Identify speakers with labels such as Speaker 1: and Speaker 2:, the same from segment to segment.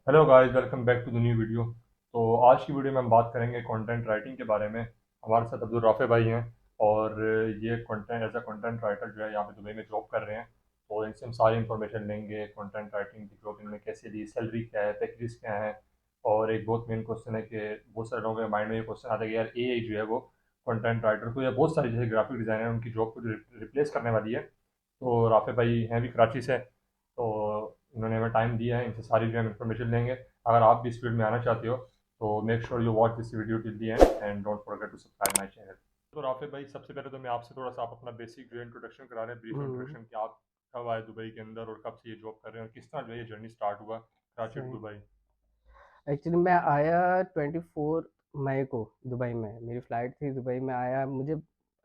Speaker 1: Hello guys, welcome back to the new video. तो आज की वीडियो में हम बात करेंगे कंटेंट राइटिंग के बारे में। हमारे साथ अब्दुल राफे भाई हैं और ये content as a content writer जो है यहाँ पे दुबई में जॉब कर रहे हैं। तो इनसे हम सारी इन्फॉर्मेशन लेंगे कंटेंट राइटिंग की, जॉब इन्होंने कैसे ली, सैलरी क्या है, पैकेजेस क्या है। और एक बहुत मेन क्वेश्चन है कि बहुत सारे लोगों के माइंड में ये क्वेश्चन आता है कि यार एआई जो है वो कंटेंट राइटर को या बहुत सारी जैसे ग्राफिक डिज़ाइनर उनकी जॉब को रिप्लेस करने वाली है। तो राफे भाई हैं भी कराची से, तो इन्होंने हमें टाइम दिया है, इनसे सारी जो है इन्फॉर्मेशन लेंगे। अगर आप भी इस फील्ड में आना चाहते हो तो make sure you watch this video till the end and don't forget to subscribe my channel. तो राफे भाई, सबसे पहले तो मैं आपसे थोड़ा सा आप अपना बेसिक जो इंट्रोडक्शन करा रहे हैं, ब्रीफ
Speaker 2: हम्म।
Speaker 1: इंट्रोडक्शन कि आप कब आए दुबई के अंदर और कब से ये जॉब कर रहे हैं और किस तरह जो है ये जर्नी स्टार्ट हुआ कराची टू
Speaker 2: सही।
Speaker 1: दुबई।
Speaker 2: एक्चुअली मैं आया 24 मई को दुबई में, मेरी फ़्लाइट थी, दुबई में आया। मुझे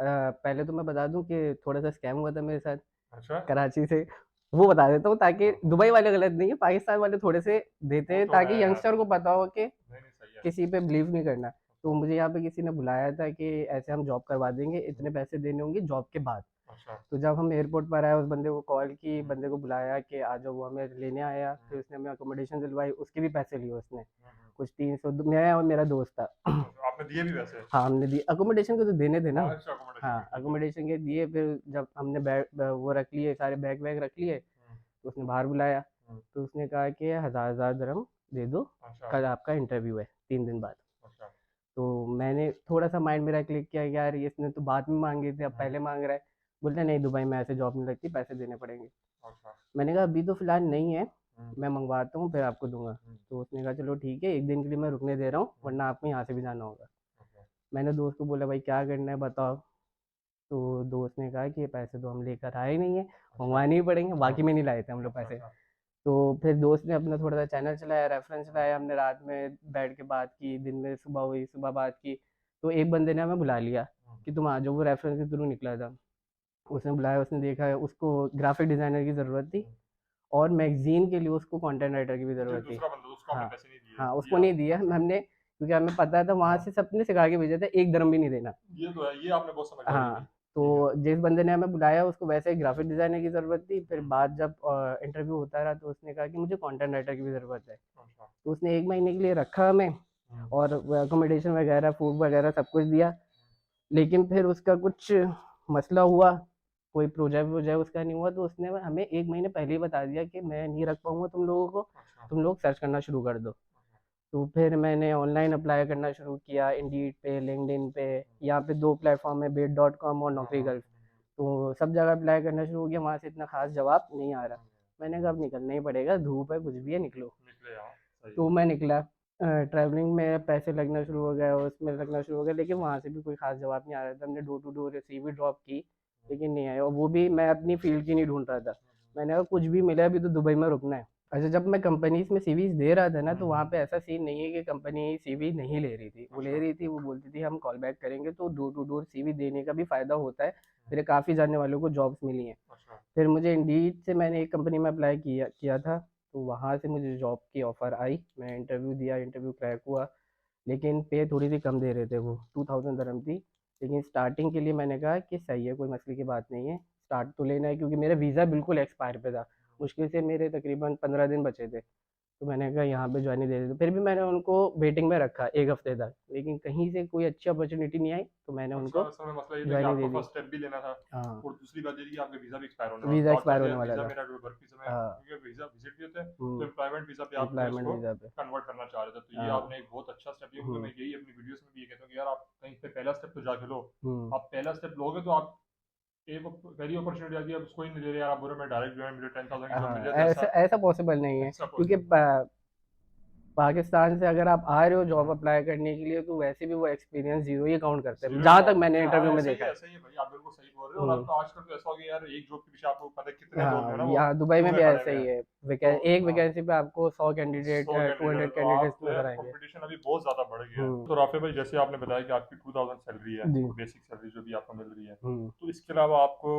Speaker 2: पहले तो मैं बता दूं कि थोड़ा सा स्कैम हुआ था मेरे साथ
Speaker 1: अच्छा।
Speaker 2: कराची से। वो बता देता हूँ ताकि
Speaker 1: हाँ,
Speaker 2: दुबई वाले गलत नहीं है, पाकिस्तान वाले थोड़े से देते
Speaker 1: वो
Speaker 2: हैं
Speaker 1: तो है
Speaker 2: ताकि
Speaker 1: यार।
Speaker 2: यंगस्टर को पता हो कि
Speaker 1: नहीं नहीं, सही है।
Speaker 2: किसी पे बिलीव नहीं करना। तो
Speaker 1: अच्छा।
Speaker 2: मुझे यहाँ पे किसी ने बुलाया था कि ऐसे हम जॉब करवा देंगे,
Speaker 1: हम्म,
Speaker 2: इतने पैसे देने होंगे जॉब के बाद।
Speaker 1: अच्छा।
Speaker 2: तो जब हम एयरपोर्ट पर आए, उस बंदे को कॉल की,
Speaker 1: हम्म,
Speaker 2: बंदे को बुलाया कि आ जाओ, वो हमें लेने आया।
Speaker 1: हम्म,
Speaker 2: फिर उसने हमें अकोमोडेशन दिलवाई, उसके भी पैसे लिए उसने।
Speaker 1: हम्म।
Speaker 2: कुछ 300, मैं और मेरा दोस्त था।
Speaker 1: अच्छा, आपने दिए भी वैसे?
Speaker 2: हाँ, हमने दिए, अकोमोडेशन के तो देने थे ना।
Speaker 1: हाँ, अच्छा, अकोमोडेशन
Speaker 2: हाँ,
Speaker 1: के ठीक है।
Speaker 2: अकोमोडेशन के दिए। फिर जब हमने बैग वो रख लिए, सारे बैग वैग रख लिए,
Speaker 1: हम्म,
Speaker 2: तो उसने बाहर बुलाया।
Speaker 1: हम्म।
Speaker 2: तो उसने कहा कि 1000 1000 दिरहम दे दो,
Speaker 1: अच्छा।
Speaker 2: कल आपका इंटरव्यू है 3 दिन बाद।
Speaker 1: अच्छा।
Speaker 2: तो मैंने थोड़ा सा माइंड मेरा क्लिक किया कि यार ये इसने तो बाद में मांगे थे, अब
Speaker 1: हम्म।
Speaker 2: पहले मांग रहा है। बोलते नहीं, दुबई में ऐसे जॉब नहीं लगती, पैसे देने पड़ेंगे।
Speaker 1: अच्छा।
Speaker 2: मैंने कहा अभी तो फ़िलहाल नहीं है,
Speaker 1: हम्म,
Speaker 2: मैं मँगवाता हूँ फिर आपको दूँगा।
Speaker 1: हम्म,
Speaker 2: तो उसने कहा चलो ठीक है, 1 दिन के लिए मैं रुकने दे रहा हूँ,
Speaker 1: हम्म।
Speaker 2: वरना आपको यहाँ से भी जाना होगा।
Speaker 1: ओके।
Speaker 2: मैंने दोस्त को बोला भाई क्या करना है बताओ। तो दोस्त ने कहा कि ये पैसे तो हम लेकर आए नहीं हैं,
Speaker 1: अच्छा।
Speaker 2: मँगवाने ही पड़ेंगे,
Speaker 1: हाँ।
Speaker 2: बाकी में नहीं लाए थे हम लोग
Speaker 1: अच्छा,
Speaker 2: पैसे।
Speaker 1: अच्छा।
Speaker 2: तो फिर दोस्त ने अपना थोड़ा सा चैनल चलाया, रेफरेंस चलाया, हमने रात में बैठ के बात की, दिन में सुबह हुई, सुबह बात की। तो एक बंदे ने हमें बुला लिया
Speaker 1: हुँ,
Speaker 2: कि तुम आ जाओ, वो रेफरेंस के थ्रू निकला था। उसने बुलाया, उसने देखा, उसको ग्राफिक डिज़ाइनर की ज़रूरत थी
Speaker 1: हुँ।
Speaker 2: और मैगज़ीन के लिए उसको कंटेंट राइटर की भी
Speaker 1: अच्छा,
Speaker 2: ज़रूरत थी।
Speaker 1: दूसरा बंदा, तो उसको आपने
Speaker 2: हाँ,
Speaker 1: पैसे नहीं दिए,
Speaker 2: हाँ,
Speaker 1: दिए
Speaker 2: उसको नहीं
Speaker 1: आप?
Speaker 2: दिया
Speaker 1: अच्छा।
Speaker 2: हमने, क्योंकि हमें पता था वहाँ
Speaker 1: हाँ,
Speaker 2: से सबने सिखा के भेजा था, 1 दिरहम भी नहीं देना।
Speaker 1: ये तो है, ये आपने बहुत समझदारी की।
Speaker 2: हाँ,
Speaker 1: ठीक है।
Speaker 2: तो जिस बंदे ने हमें बुलाया उसको वैसे ग्राफिक डिज़ाइनर की ज़रूरत थी। फिर
Speaker 1: हुँ,
Speaker 2: बात जब इंटरव्यू होता रहा तो उसने कहा कि मुझे कंटेंट राइटर की भी ज़रूरत है।
Speaker 1: अच्छा।
Speaker 2: तो उसने 1 महीने के लिए रखा हमें
Speaker 1: हुँ,
Speaker 2: और वो अकोमोडेशन वगैरह, फूड वगैरह सब कुछ दिया। लेकिन फिर उसका कुछ मसला हुआ, कोई प्रोजेक्ट वोजेक्ट उसका नहीं हुआ, तो उसने हमें 1 महीने पहले ही बता दिया कि मैं नहीं रख पाऊँगा तुम लोगों को,
Speaker 1: अच्छा,
Speaker 2: तुम लोग सर्च करना शुरू कर दो।
Speaker 1: अच्छा।
Speaker 2: तो फिर मैंने ऑनलाइन अप्लाई करना शुरू किया, इंडीड पे, लिंक्डइन पे।
Speaker 1: हुँ,
Speaker 2: यहाँ पे 2 प्लेटफ़ॉर्म है, बेट डॉट कॉम और
Speaker 1: हाँ,
Speaker 2: नौकरी
Speaker 1: हाँ।
Speaker 2: गल्फ। तो सब जगह अप्लाई करना शुरू किया, वहाँ से इतना ख़ास जवाब नहीं आ रहा।
Speaker 1: हुँ,
Speaker 2: मैंने कहा अब निकलना ही पड़ेगा, धूप है, कुछ भी है, निकलो।
Speaker 1: निकले आप, सही
Speaker 2: तो
Speaker 1: है।
Speaker 2: मैं निकला। ट्रैवलिंग में पैसे लगना शुरू हो गए, उसमें लगना शुरू हो गया, लेकिन वहाँ से भी कोई ख़ास जवाब नहीं आ रहा था। हमने door to door CV drop की,
Speaker 1: हुँ,
Speaker 2: लेकिन नहीं आया, और वो भी मैं अपनी फ़ील्ड की नहीं ढूँढ रहा था। मैंने कहा कुछ भी मिले, अभी तो दुबई में रुकना है। अच्छा, जब मैं कंपनीज़ में सीवीज़ दे रहा था ना,
Speaker 1: हुँ,
Speaker 2: तो
Speaker 1: हुँ।
Speaker 2: वहाँ पे ऐसा सीन नहीं है कि कंपनी सीवी नहीं ले रही थी। वो ले
Speaker 1: अच्छा।
Speaker 2: रही थी, वो बोलती थी हम कॉल बैक करेंगे, तो डोर टू डोर सीवी देने का भी फ़ायदा होता है।
Speaker 1: हुँ,
Speaker 2: मेरे काफ़ी जानने वालों को जॉब्स मिली हैं।
Speaker 1: अच्छा।
Speaker 2: फिर मुझे इंडीड से मैंने एक कंपनी में अप्लाई किया किया था, तो वहाँ से मुझे जॉब की ऑफ़र आई। मैं इंटरव्यू दिया, इंटरव्यू क्रैक हुआ, लेकिन पे थोड़ी-सी कम दे रहे थे वो, 2000 दिरहम थी। लेकिन स्टार्टिंग के लिए मैंने कहा कि सही है, कोई मसले की बात नहीं है, स्टार्ट तो लेना है, क्योंकि मेरा वीज़ा बिल्कुल एक्सपायर पे था। मुश्किल से मेरे तकरीबन 15 दिन बचे थे। तो मैंने कहा यहाँ पे जॉइन ही दे देते, फिर भी मैंने उनको वेटिंग में रखा 1 हफ्ते तक, लेकिन कहीं से कोई अच्छी अपॉर्चुनिटी नहीं आई, तो मैंने
Speaker 1: अच्छा,
Speaker 2: उनको
Speaker 1: असल में मसला ये था कि
Speaker 2: जॉइन ही दे
Speaker 1: आपको
Speaker 2: दी।
Speaker 1: फर्स्ट स्टेप भी लेना था
Speaker 2: हाँ,
Speaker 1: और दूसरी बात ये थी कि आपका वीज़ा भी एक्सपायर होने वाला था।
Speaker 2: वीज़ा
Speaker 1: तो आपका
Speaker 2: एक्सपायर
Speaker 1: जो
Speaker 2: होने
Speaker 1: है
Speaker 2: वाला
Speaker 1: वीज़ा
Speaker 2: था।
Speaker 1: मेरा जो वर्क वीज़ा में,
Speaker 2: हाँ।
Speaker 1: क्योंकि वीज़ा विज़िट भी होता है, तो
Speaker 2: हुँ,
Speaker 1: एम्प्लॉयमेंट वीज़ा पे आप जो है
Speaker 2: एम्प्लॉयमेंट
Speaker 1: उसको
Speaker 2: वीज़ा पे।
Speaker 1: कन्वर्ट करना चाह रहे थे। तो ये
Speaker 2: हाँ।
Speaker 1: आपने एक बहुत अच्छा स्टेप लिया, क्योंकि
Speaker 2: हुँ,
Speaker 1: मैं यही अपनी वीडियोज़ में भी ये कहता हूँ कि यार आप कहीं पे पहला स्टेप तो जाके लो।
Speaker 2: हुँ।
Speaker 1: आप पहला स्टेप लोगे तो आप एक पहली अपॉर्चुनिटी आती है, अब उसको ही नहीं ले रहे यार, आप बोल रहे हो मैं डायरेक्ट जो है मुझे 10,000 की जॉब मिल
Speaker 2: हाँ,
Speaker 1: जाए, तो
Speaker 2: ऐसा
Speaker 1: ऐसा
Speaker 2: ऐसा पॉसिबल नहीं है,
Speaker 1: ऐसा
Speaker 2: क्योंकि
Speaker 1: पॉसिबल।
Speaker 2: पाकिस्तान से अगर आप आ रहे हो जॉब
Speaker 1: हाँ।
Speaker 2: अप्लाई करने के लिए, तो वैसे भी वो एक्सपीरियंस ज़ीरो ही काउंट करते हैं,
Speaker 1: ज़ीरो ही
Speaker 2: जहाँ तक
Speaker 1: काउंट
Speaker 2: मैंने
Speaker 1: करते हैं। हाँ,
Speaker 2: इंटरव्यू में देखा है।
Speaker 1: ऐसा ही है भाई, आप बिल्कुल सही बोल रहे हो। और अब
Speaker 2: हुँ।
Speaker 1: तो आजकल तो ऐसा हो गया यार, एक जॉब के पीछे आपको पता है कितने लोग जो
Speaker 2: हाँ,
Speaker 1: है ना वो
Speaker 2: यहाँ दुबई
Speaker 1: क्यू
Speaker 2: में
Speaker 1: में
Speaker 2: भी
Speaker 1: खड़े
Speaker 2: ऐसा
Speaker 1: हुए
Speaker 2: ही
Speaker 1: हैं।
Speaker 2: है।
Speaker 1: तो
Speaker 2: एक
Speaker 1: हाँ,
Speaker 2: वैकेंसी पे आपको 100 कैंडिडेट,
Speaker 1: 100 कैंडिडेट,
Speaker 2: 200
Speaker 1: तो आप
Speaker 2: कैंडिडेट्स
Speaker 1: जो है
Speaker 2: नज़र आएँगे।
Speaker 1: कंपटीशन अभी बहुत ज़्यादा बढ़ गया है।
Speaker 2: हुँ,
Speaker 1: तो राफे भाई, जैसे आपने बताया कि आपकी 2000 सैलरी है,
Speaker 2: जी।
Speaker 1: बेसिक सैलरी जो भी आपको मिल रही है,
Speaker 2: हुँ।
Speaker 1: तो इसके अलावा आपको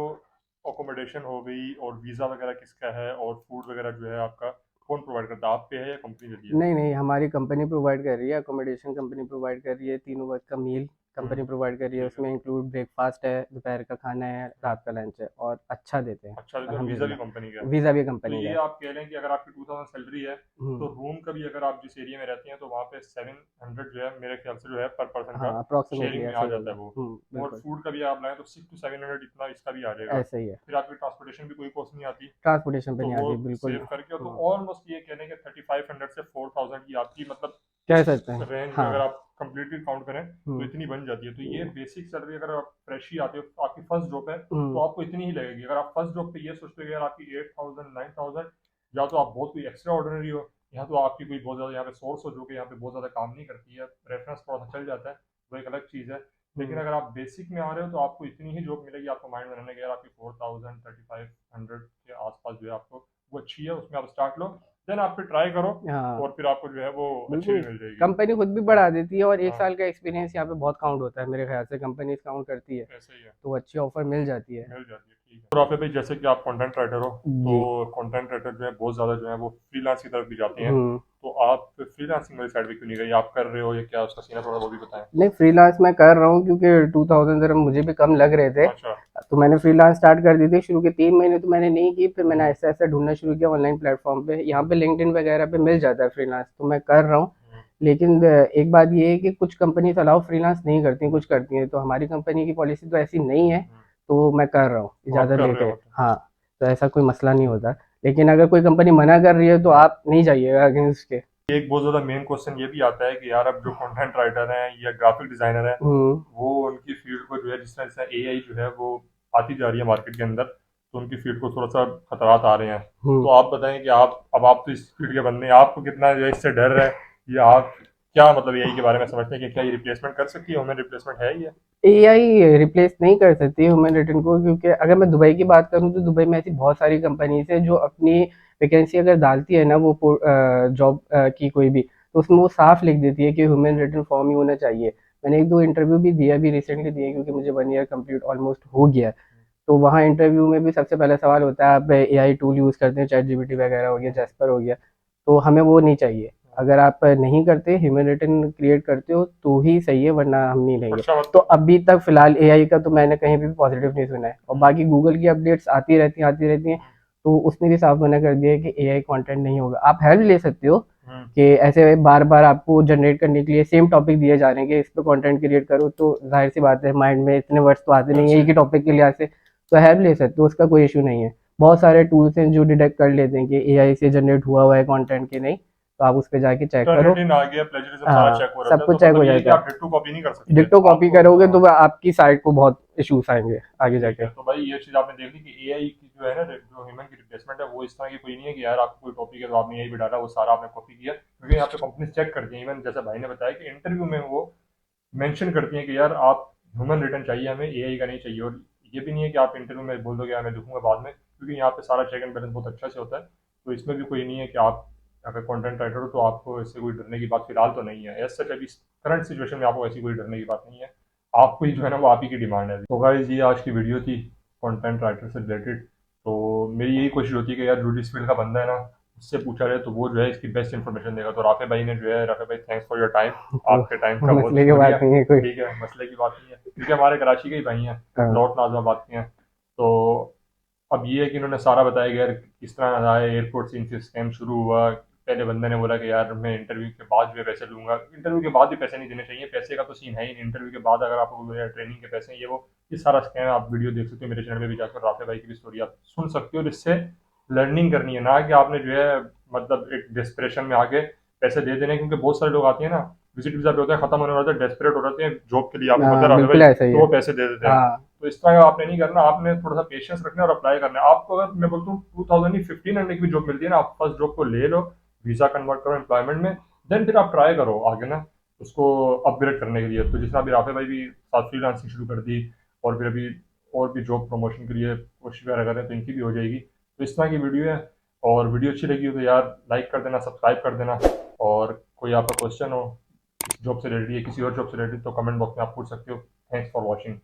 Speaker 1: अकोमोडेशन हो गई और वीज़ा वगैरह किसका है और फूड वगैरह जो है आपका कौन प्रोवाइड करता है? आप पे है या कंपनी देती है?
Speaker 2: नहीं, नहीं, हमारी कंपनी प्रोवाइड कर रही है, अकोमोडेशन कंपनी प्रोवाइड कर रही है, तीनों वक़्त का मील कंपनी प्रोवाइड कर रही है, उसमें इंक्लूड ब्रेकफास्ट है, दोपहर का खाना है, रात का लंच है, और अच्छा देते हैं
Speaker 1: अच्छा, तो वीज़ा भी
Speaker 2: अल्हम्दुलिल्लाह।
Speaker 1: कंपनी का है।
Speaker 2: वीज़ा भी
Speaker 1: तो
Speaker 2: कंपनी का
Speaker 1: ये
Speaker 2: है।
Speaker 1: आप कह लें कि अगर आपकी 2000 सैलरी है, तो
Speaker 2: हुँ।
Speaker 1: रूम का भी अगर आप जिस एरिया में रहती हैं, तो वहाँ पे 700 जो है मेरे ख्याल से जो है पर पर्सन का
Speaker 2: हाँ, अप्रॉक्सिमेटली
Speaker 1: शेयरिंग में
Speaker 2: ऐसा
Speaker 1: आ
Speaker 2: ही
Speaker 1: जाता
Speaker 2: होगा।
Speaker 1: है वो। और
Speaker 2: बिल्कुल,
Speaker 1: फूड का भी आप लाएँ तो 6 टू 700 इतना इसका भी आ जाएगा।
Speaker 2: ऐसा ही है।
Speaker 1: फिर आपकी ट्रांसपोर्टेशन भी कोई कॉस्ट नहीं आती।
Speaker 2: ट्रांसपोर्टेशन पे
Speaker 1: तो
Speaker 2: नहीं
Speaker 1: वो
Speaker 2: आती, बिल्कुल।
Speaker 1: सेव करके तो
Speaker 2: हुँ,
Speaker 1: ऑलमोस्ट ये कह लें कि 3500 से 4000 की आपकी मतलब
Speaker 2: कह
Speaker 1: इस
Speaker 2: सकते हैं।
Speaker 1: रेंज में अगर
Speaker 2: हाँ।
Speaker 1: आप कंप्लीटली काउंट करें तो
Speaker 2: हुँ,
Speaker 1: इतनी बन जाती है। तो ये
Speaker 2: हुँ,
Speaker 1: बेसिक सैलरी अगर आप फ्रेश ही आते हो, आपकी फर्स्ट जॉब है, तो
Speaker 2: हुँ,
Speaker 1: आपको इतनी ही लगेगी। अगर आप फर्स्ट जॉब पे ये सोचते हो यार आपकी 8000 9000, या तो आप बहुत कोई एक्स्ट्रा ऑर्डिनरी हो, या तो आपकी कोई बहुत ज़्यादा यहाँ पे सोर्स हो जो कि यहाँ पे बहुत ज़्यादा काम नहीं करती है, रेफरेंस थोड़ा सा चल जाता है, वो एक अलग चीज़ है। लेकिन
Speaker 2: हुँ।
Speaker 1: अगर आप बेसिक में आ रहे हो तो आपको इतनी ही जॉब मिलेगी, आपको माइंड में रहने के यार आपकी 4000 3500 के आसपास जो है आपको वो अच्छी है, उसमें आप स्टार्ट लो, देन आप फिर ट्राई करो,
Speaker 2: हाँ,
Speaker 1: और फिर आपको जो है वो अच्छी भी
Speaker 2: बिल्कुल।
Speaker 1: मिल जाएगी।
Speaker 2: कंपनी खुद भी
Speaker 1: हाँ,
Speaker 2: बढ़ा देती है, और 1
Speaker 1: हाँ,
Speaker 2: साल का एक्सपीरियंस यहाँ पे बहुत काउंट होता है मेरे ख़्याल से, कंपनीज़ काउंट करती है,
Speaker 1: ऐसा ही है,
Speaker 2: तो अच्छी ऑफ़र मिल जाती है।
Speaker 1: मिल जाती है, ठीक है। तो राफ़े भाई जैसे कि आप कंटेंट राइटर हो,
Speaker 2: जी।
Speaker 1: तो कंटेंट राइटर जो है बहुत ज़्यादा जो है वो फ्रीलांस की तरफ भी जाते हैं,
Speaker 2: हुँ।
Speaker 1: तो आप फ्रीलांसिंग वाली साइड पे क्यों नहीं गए? आप कर रहे हो या क्या उसका सीन है, थोड़ा वो भी बताएँ?
Speaker 2: नहीं, फ्रीलांस मैं कर रहा हूँ क्योंकि 2000 ज़रा मुझे भी कम लग रहे थे,
Speaker 1: अच्छा,
Speaker 2: तो मैंने फ्रीलांस स्टार्ट कर दी थी। शुरू के 3 महीने तो मैंने नहीं की, फिर मैंने ऐसे-ऐसे ढूँढना शुरू किया ऑनलाइन प्लेटफ़ॉर्म पे। यहाँ पे लिंक्डइन वगैरह पे मिल जाता है फ्रीलांस, तो मैं कर रहा हूँ।
Speaker 1: हुँ,
Speaker 2: लेकिन एक बात ये है कि कुछ कंपनीज़ अलाउ फ्रीलांस नहीं करती हैं, कुछ करती हैं, तो हमारी कंपनी की पॉलिसी तो ऐसी नहीं है,
Speaker 1: हुँ,
Speaker 2: तो मैं कर रहा हूँ
Speaker 1: तो आप
Speaker 2: इजाज़त
Speaker 1: कर रहे
Speaker 2: लेके।
Speaker 1: हो मतलब।
Speaker 2: हाँ, तो ऐसा कोई मसला नहीं होता। लेकिन अगर कोई कंपनी मना कर रही है, तो आप नहीं जाइएगा अगेंस्ट के।
Speaker 1: एक बहुत ज़्यादा मेन क्वेश्चन ये भी आता है कि यार अब जो कंटेंट राइटर हैं या ग्राफिक डिज़ाइनर हैं,
Speaker 2: हुँ,
Speaker 1: वो उनकी फील्ड को जो है जिस तरह से एआई जो है वो आती जा रही है मार्केट के अंदर, तो उनकी फील्ड को थोड़ा सा खतरात आ रहे हैं।
Speaker 2: हुँ।
Speaker 1: तो आप बताएं कि आप तो इस फील्ड के बंदे हैं, आपको कितना जो है इससे डर है, या आप क्या मतलब एआई के बारे में समझते हैं कि क्या ये रिप्लेसमेंट कर सकती है, ह्यूमन रिप्लेसमेंट है ये?
Speaker 2: एआई रिप्लेस नहीं कर सकती ह्यूमन रिटन को, क्योंकि अगर मैं दुबई की बात करूँ तो दुबई में ऐसी बहुत सारी कंपनीज है जो अपनी वैकेंसी अगर डालती है ना, वो जॉब की कोई भी, तो उसमें वो साफ लिख देती है कि ह्यूमन रिटन फॉर्म ही होना चाहिए। मैंने एक दो इंटरव्यू भी दिया, अभी रिसेंटली दिए, क्योंकि मुझे 1 ईयर कंप्लीट ऑलमोस्ट हो गया है। तो वहाँ इंटरव्यू में भी सबसे पहला सवाल होता है, आप एआई टूल यूज़ करते हैं, चैट जीपीटी वगैरह हो गया, जैस्पर हो गया, तो हमें वो नहीं चाहिए। अगर आप नहीं करते, ह्यूमन रिटन क्रिएट करते हो तो ही सही है, वरना हम नहीं लेंगे।
Speaker 1: अच्छा
Speaker 2: तो
Speaker 1: मतलब।
Speaker 2: अभी तक फिलहाल एआई का तो मैंने कहीं भी पॉजिटिव नहीं सुना है, और बाकी गूगल की अपडेट्स आती रहती हैं, तो उसने भी साफ मना कर दिया है कि एआई कंटेंट नहीं होगा। आप हेल्प ले सकते हो
Speaker 1: हम्म,
Speaker 2: कि ऐसे बार बार आपको जनरेट करने के लिए सेम टॉपिक दिए जा रहे हैं कि इस पे कंटेंट क्रिएट करो, तो जाहिर सी बात है माइंड में इतने वर्ड्स तो आते नहीं है
Speaker 1: अच्छा,
Speaker 2: एक ही टॉपिक के लिहाज से, तो हेल्प ले सकते हो, उसका कोई इशू नहीं है। बहुत सारे टूल्स हैं जो डिटेक्ट कर लेते हैं कि एआई से जनरेट हुआ है कंटेंट कि नहीं, तो आप उस पर जाके चेक करो।
Speaker 1: टर्निटिन आ गया, प्लेजरिज्म सारा
Speaker 2: हाँ,
Speaker 1: चेक हो
Speaker 2: सब
Speaker 1: रहता है,
Speaker 2: कुछ
Speaker 1: तो
Speaker 2: चेक हो
Speaker 1: मतलब ये है कि
Speaker 2: जाता
Speaker 1: आप
Speaker 2: है।
Speaker 1: डिट्टो कॉपी नहीं कर सकते
Speaker 2: डिक्टो कॉपी
Speaker 1: आपको।
Speaker 2: करोगे तो
Speaker 1: हाँ,
Speaker 2: आपकी साइट को बहुत इश्यूज आएंगे आगे
Speaker 1: ठीक
Speaker 2: जाके।
Speaker 1: है। तो भाई ये चीज़ आपने देख ली कि एआई की जो है ना, जो ह्यूमन की रिप्लेसमेंट है, वो इस तरह की कोई नहीं है कि यार आपको कोई टॉपिक है तो आपने यही भी डाला, वो सारा आपने कॉपी किया, क्योंकि यहाँ पे कंपनी चेक करती है। इवन जैसे भाई ने बताया कि इंटरव्यू में वो मेंशन करती हैं कि यार आप ह्यूमन रिटर्न चाहिए, हमें एआई का नहीं चाहिए। और ये भी नहीं है कि आप इंटरव्यू में बोल दोगे यार मैं देखूंगा बाद में, क्योंकि यहाँ पे सारा चेक एंड बैलेंस बहुत अच्छा से होता है। तो इसमें भी कोई नहीं है कि आप अगर कंटेंट राइटर हो तो आपको इससे कोई डरने की बात फिलहाल तो नहीं है। एज सच अभी करंट सिचुएशन में आपको ऐसी कोई डरने की बात नहीं है। आपको ही जो है ना वो आप ही की डिमांड है। तो गाइस ये आज की वीडियो थी कंटेंट राइटर से रिलेटेड। तो मेरी यही कोशिश होती है कि यार जो जिस फील्ड का बंदा है ना, उससे पूछा जाए तो वो जो है इसकी बेस्ट इन्फॉर्मेशन देगा। तो राफे भाई ने जो है, राफे भाई थैंक्स फॉर योर टाइम,
Speaker 2: वो
Speaker 1: आपके टाइम का बहुत
Speaker 2: मसले की
Speaker 1: शुक्रिया।
Speaker 2: बात नहीं है कोई।
Speaker 1: ठीक है, मसले की बात नहीं है, क्योंकि हमारे कराची के ही भाई हैं,
Speaker 2: हाँ,
Speaker 1: लॉर्ड नाज़िमाबाद के हैं। तो अब ये है कि उन्होंने सारा बताया कि यार किस तरह आए एयरपोर्ट से इनसे स्कैम शुरू हुआ। पहले बंदे ने बोला कि यार मैं इंटरव्यू के बाद जो है पैसे लूँगा। इंटरव्यू के बाद भी पैसे नहीं देने चाहिए, पैसे का तो सीन है ही नहीं। इंटरव्यू के बाद अगर आपको ट्रेनिंग के पैसे हैं, ये सारा स्कैम। आप वीडियो देख सकते हो मेरे चैनल पे भी जाकर, राफे भाई की भी स्टोरी आप सुन सकते हो, जिससे लर्निंग करनी है, ना कि आपने जो है मतलब एक डिस्प्रेशन में आके पैसे दे देने। क्योंकि बहुत सारे लोग आते हैं ना, विजिट वीजा पे होते हैं, खत्म होने वाले होते हैं, डेस्परेट हो जाते हैं जॉब के लिए, आपको पता है
Speaker 2: हाँ,
Speaker 1: राफे भाई,
Speaker 2: बिल्कुल ऐसा ही
Speaker 1: तो
Speaker 2: है।
Speaker 1: वो पैसे दे देते हैं।
Speaker 2: हाँ,
Speaker 1: तो इस तरह का आपने नहीं करना, आपने थोड़ा सा पेशेंस रखना है और अप्लाई करना है। आपको अगर मैं बोलता हूँ 2000 नहीं 1500 की भी जॉब मिलती है ना, आप फर्स्ट जॉब को ले लो, वीजा कन्वर्ट करो एम्प्लॉयमेंट में, देन फिर आप ट्राई करो आगे ना उसको अपग्रेड करने के लिए। तो जिस तरह अभी राफे भाई भी साथ फ्रीलांसिंग शुरू कर दी, और फिर अभी और भी जॉब प्रमोशन के लिए कोशिश वगैरह कर रहे हैं, तो इनकी भी हो जाएगी। तो इस तरह की वीडियो है। और वीडियो अच्छी लगी हो तो यार लाइक कर देना, सब्सक्राइब कर देना। और कोई आपका क्वेश्चन हो इस जॉब से रिलेटेड या किसी और जॉब से रिलेटेड, तो कमेंट बॉक्स में आप पूछ सकते हो। Thanks for watching.